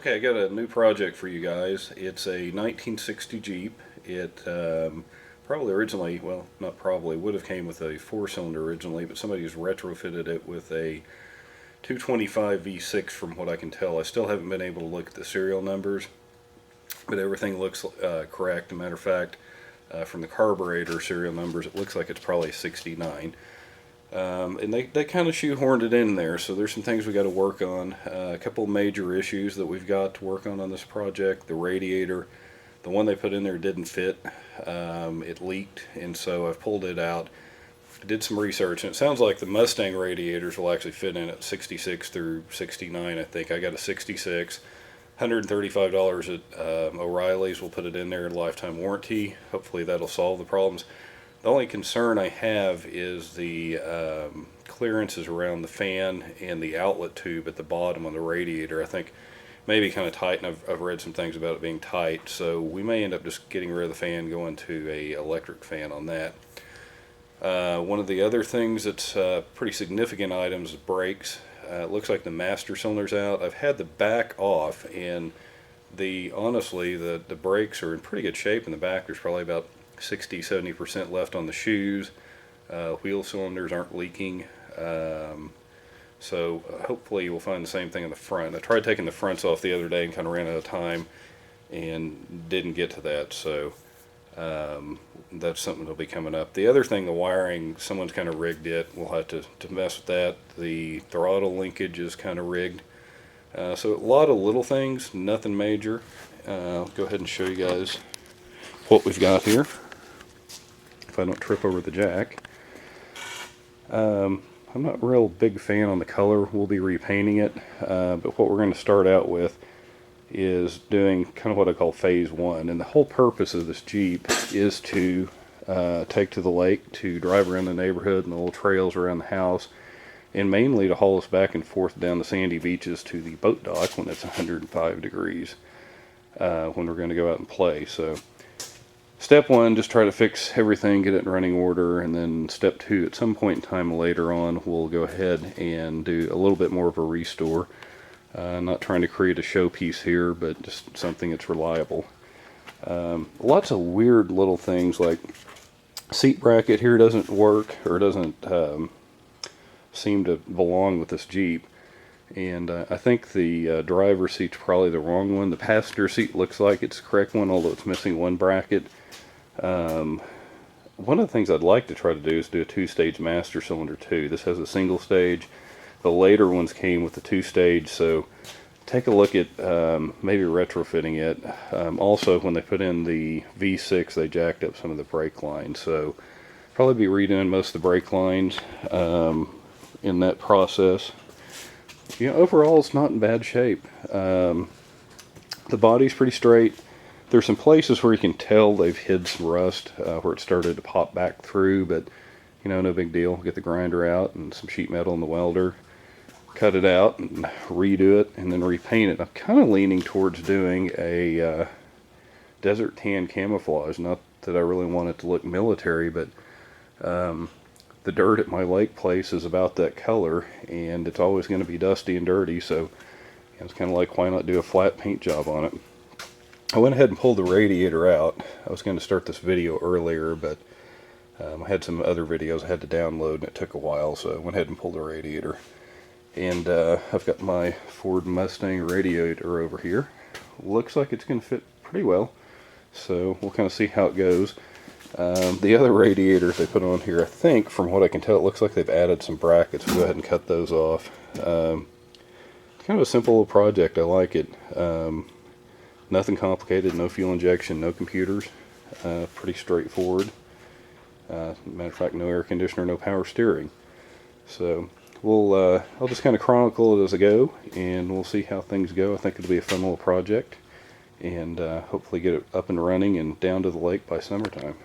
Okay, I got a new project for you guys. It's a 1960 Jeep. It probably originally, well, not probably, would have came with a four-cylinder originally, but somebody's retrofitted it with a 225 V6 from what I can tell. I still haven't been able to look at the serial numbers, but everything looks correct. As a matter of fact, from the carburetor serial numbers, it looks like it's probably 69. And they kind of shoehorned it in there, so there's some things we got to work on. A couple of major issues that we've got to work on this project. The radiator, the one they put in there didn't fit. It leaked, and so I've pulled it out. I did some research, and it sounds like the Mustang radiators will actually fit in at 66 through 69, I think. I got a 66. $135 at O'Reilly's. We'll put it in there, lifetime warranty. Hopefully that'll solve the problems. The only concern I have is the clearances around the fan and the outlet tube at the bottom on the radiator. I think maybe kind of tight, and I've read some things about it being tight, so we may end up just getting rid of the fan, going to a electric fan on that. One of the other things that's pretty significant items is brakes. It looks like the master cylinder's out. I've had the back off, and honestly the brakes are in pretty good shape in the back. There's probably about 60-70% left on the shoes. Wheel cylinders aren't leaking, so hopefully you'll find the same thing in the front. I tried taking the fronts off the other day and kind of ran out of time and didn't get to that, so that's something that'll be coming up. The other thing, the wiring, someone's kind of rigged it. We'll have to mess with that. The throttle linkage is kind of rigged, so a lot of little things, nothing major. I'll go ahead and show you guys what we've got here, if I don't trip over the jack. I'm not a real big fan on the color. We'll be repainting it, but what we're going to start out with is doing kind of what I call phase one. And the whole purpose of this Jeep is to take to the lake, to drive around the neighborhood and the little trails around the house, and mainly to haul us back and forth down the sandy beaches to the boat dock when it's 105 degrees, when we're going to go out and play. So step one, just try to fix everything, get it in running order, and then step two, at some point in time later on, we'll go ahead and do a little bit more of a restore. Not trying to create a showpiece here, but just something that's reliable. Lots of weird little things, like seat bracket here doesn't work, or doesn't seem to belong with this Jeep. And I think the driver's seat's probably the wrong one. The passenger seat looks like it's the correct one, although it's missing one bracket. One of the things I'd like to try to do is do a two-stage master cylinder too. This has a single stage. The later ones came with the two-stage, so take a look at maybe retrofitting it. Also, when they put in the V6, they jacked up some of the brake lines, so probably be redoing most of the brake lines in that process. You know, overall it's not in bad shape. The body's pretty straight. There's some places where you can tell they've hid some rust, where it started to pop back through, but you know, no big deal. Get the grinder out and some sheet metal in the welder, cut it out and redo it, and then repaint it. I'm kind of leaning towards doing a desert tan camouflage. Not that I really want it to look military, but the dirt at my lake place is about that color, and it's always going to be dusty and dirty, so it's kind of like, why not do a flat paint job on it? I went ahead and pulled the radiator out. I was going to start this video earlier, but I had some other videos I had to download, and it took a while, so I went ahead and pulled the radiator. And I've got my Ford Mustang radiator over here. Looks like it's going to fit pretty well, so we'll kind of see how it goes. The other radiators they put on here, I think, from what I can tell, it looks like they've added some brackets. We'll go ahead and cut those off. Kind of a simple little project. I like it. Nothing complicated, no fuel injection, no computers. Pretty straightforward. Matter of fact, no air conditioner, no power steering. So I'll just kind of chronicle it as I go, and we'll see how things go. I think it'll be a fun little project, and hopefully get it up and running and down to the lake by summertime.